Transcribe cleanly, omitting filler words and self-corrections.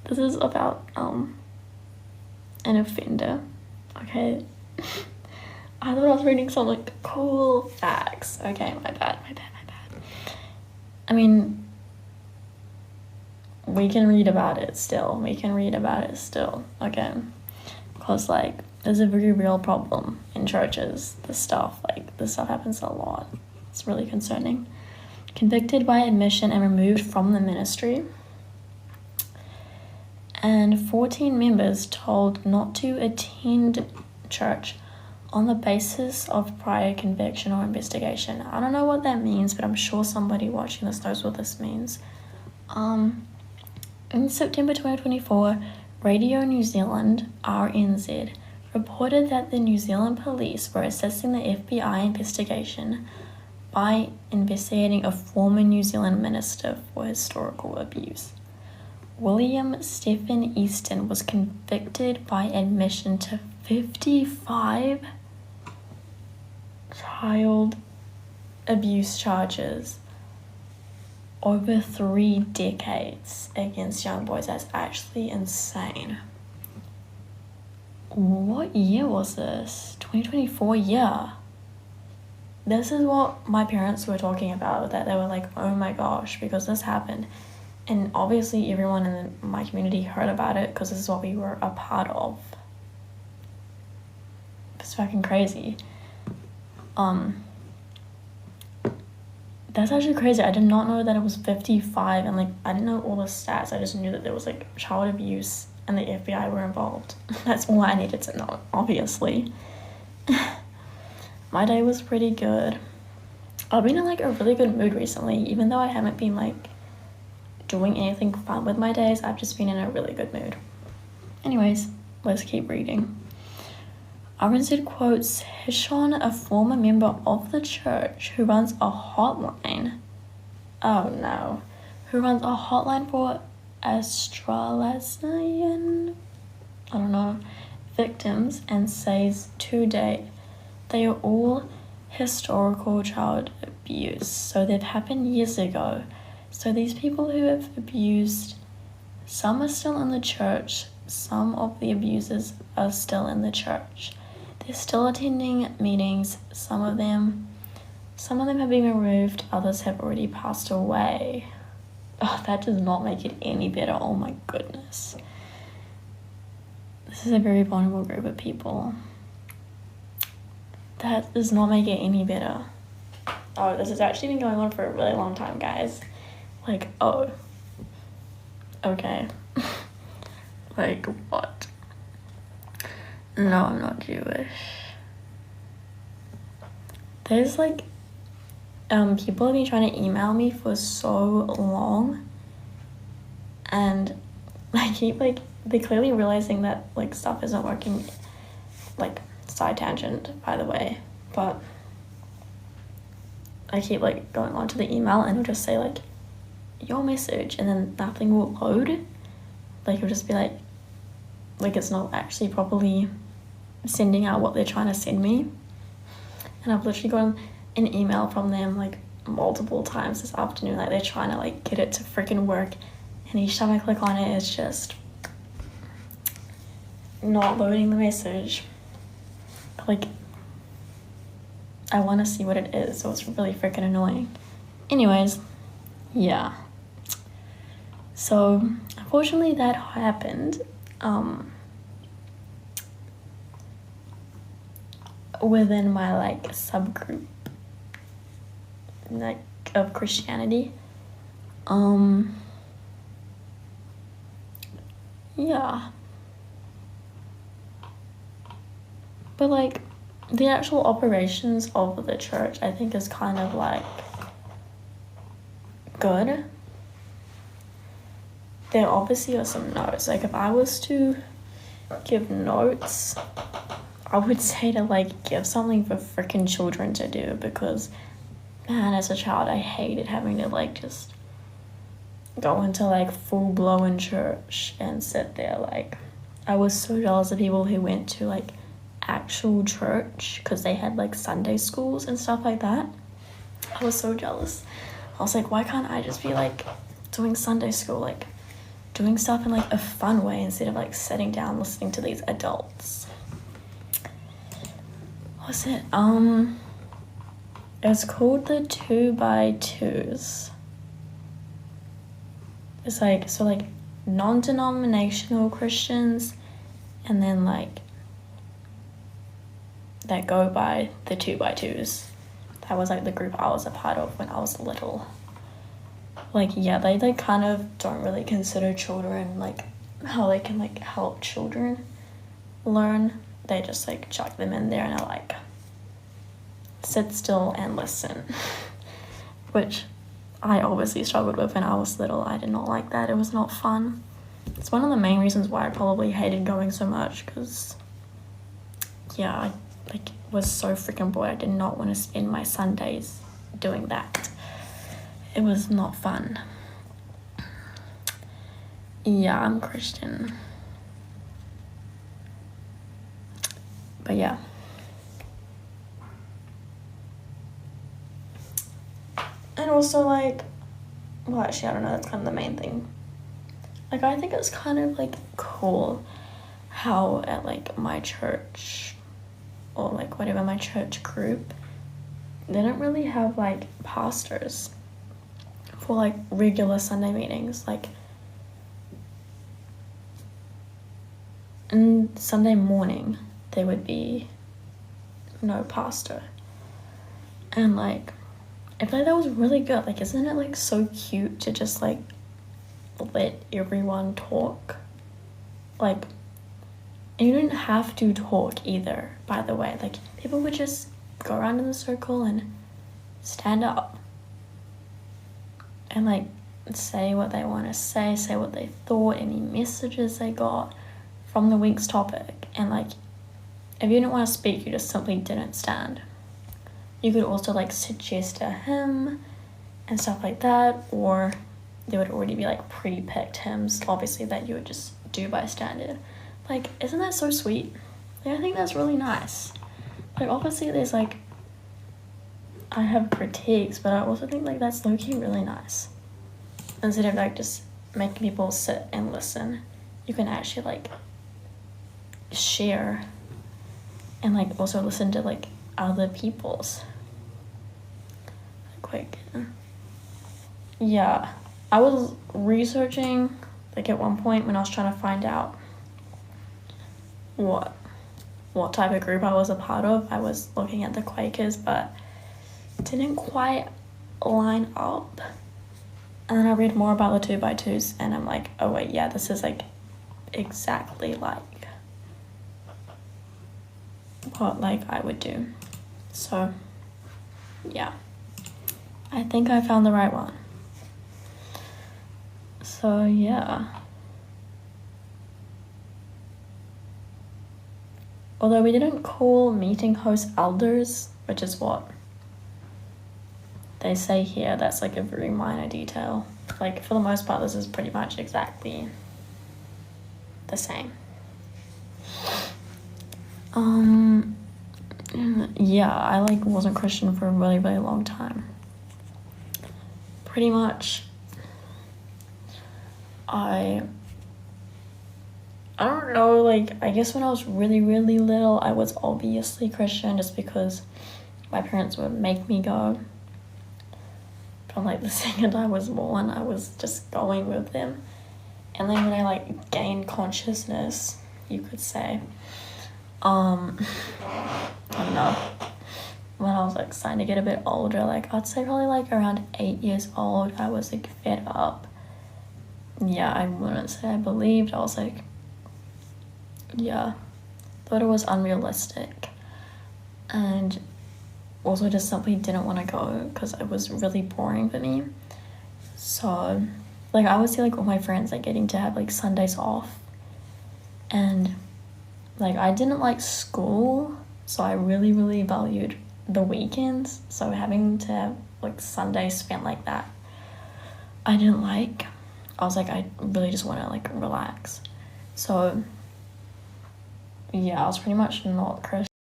This is about an offender. Okay. I thought I was reading some like cool facts. Okay, my bad. I mean, we can read about it still. Okay. Because like there's a very real problem in churches. This stuff happens a lot. It's really concerning. Convicted by admission and removed from the ministry. And 14 members told not to attend church on the basis of prior conviction or investigation. I don't know what that means, but I'm sure somebody watching this knows what this means. In September 2024, Radio New Zealand, RNZ, reported that the New Zealand police were assessing the FBI investigation by investigating a former New Zealand minister for historical abuse. William Stephen Easton was convicted by admission to 55 child abuse charges over 3 decades against young boys. That's actually insane. What year was this? 2024? Yeah. This is what my parents were talking about, that they were like, oh my gosh, because this happened. And obviously everyone in my community heard about it because this is what we were a part of. It's fucking crazy. That's actually crazy. I did not know that it was 55, and like I didn't know all the stats. I just knew that there was like child abuse and the FBI were involved. That's all I needed to know, obviously. My day was pretty good. I've been in like a really good mood recently, even though I haven't been like doing anything fun with my days. I've just been in a really good mood. Anyways, let's keep reading. RNZ quotes Hishon, a former member of the church who runs a hotline. Oh no. Who runs a hotline for Australasian, I don't know, victims, and says to date they are all historical child abuse. So they've happened years ago. So these people who have abused, some are still in the church, some of the abusers are still in the church. They're still attending meetings. Some of them have been removed, others have already passed away. Oh, that does not make it any better. Oh my goodness. This is a very vulnerable group of people. That does not make it any better. Oh, this has actually been going on for a really long time, guys. Like, oh. Okay. Like, what? No, I'm not Jewish. There's like, people have been trying to email me for so long, and I keep like, they're clearly realizing that like stuff isn't working. Like, side tangent, by the way, but I keep like going onto the email and it'll just say like, your message, and then nothing will load. Like, it'll just be like it's not actually properly sending out what they're trying to send me. And I've literally gotten an email from them like multiple times this afternoon, like they're trying to like get it to freaking work, and each time I click on it, it's just not loading the message. Like, I want to see what it is, so it's really freaking annoying. Anyways, yeah. So unfortunately that happened within my like subgroup like of Christianity. Yeah, but like the actual operations of the church, I think, is kind of like good. There obviously are some notes. Like, if I was to give notes, I would say to like give something for freaking children to do, because man, as a child I hated having to like just go into like full-blown church and sit there. Like, I was so jealous of people who went to like actual church because they had like Sunday schools and stuff like that. I was so jealous. I was like, why can't I just be like doing Sunday school? Like, doing stuff in like a fun way instead of like sitting down listening to these adults. What was it? It was called the 2x2s. It's like, so like non-denominational Christians, and then like that go by the 2x2s. That was like the group I was a part of when I was little. Like, yeah, they like kind of don't really consider children like how they can like help children learn. They just like chuck them in there and are like, sit still and listen. Which I obviously struggled with when I was little. I did not like that. It was not fun. It's one of the main reasons why I probably hated going so much, because yeah, I like was so freaking bored. I did not want to spend my Sundays doing that. It was not fun. Yeah, I'm Christian. But yeah. And also like, well actually I don't know, that's kind of the main thing. Like I think it's kind of like cool how at like my church, or like whatever, my church group, they don't really have like pastors for like regular Sunday meetings. Like on Sunday morning there would be no pastor, and like I feel like that was really good. Like, isn't it like so cute to just like let everyone talk? Like, and you didn't have to talk either, by the way. Like, people would just go around in a circle and stand up and like say what they want to say what they thought, any messages they got from the week's topic. And like, if you didn't want to speak, you just simply didn't stand. You could also like suggest a hymn and stuff like that, or there would already be like pre-picked hymns, obviously, that you would just do by standard. Like, isn't that so sweet? Like, I think that's really nice. Like, obviously there's like, I have critiques, but I also think like that's low-key really nice. Instead of like just making people sit and listen, you can actually like share and like also listen to like other people's. Quick. Yeah, I was researching like at one point when I was trying to find out what type of group I was a part of. I was looking at the Quakers, but it didn't quite line up. And then I read more about the 2x2s, and I'm like, oh wait, yeah, this is like exactly like what like I would do. So yeah, I think I found the right one. So yeah, although we didn't call meeting host elders, which is what they say here, that's like a very minor detail. Like, for the most part, this is pretty much exactly the same. Yeah, I like wasn't Christian for a really, really long time. Pretty much, I don't know, like, I guess when I was really, really little, I was obviously Christian just because my parents would make me go. But like the second I was born, I was just going with them. And then when I like gained consciousness, you could say, I don't know, when I was like starting to get a bit older, like I'd say probably like around 8 years old, I was like fed up. Yeah, I wouldn't say I believed. I was like, yeah, thought it was unrealistic, and also just simply didn't want to go because it was really boring for me. So like I would see like all my friends like getting to have like Sundays off, and like I didn't like school, so I really, really valued the weekends. So having to have like Sundays spent like that, I didn't like. I was like, I really just want to like relax. So yeah, I was pretty much not Christian.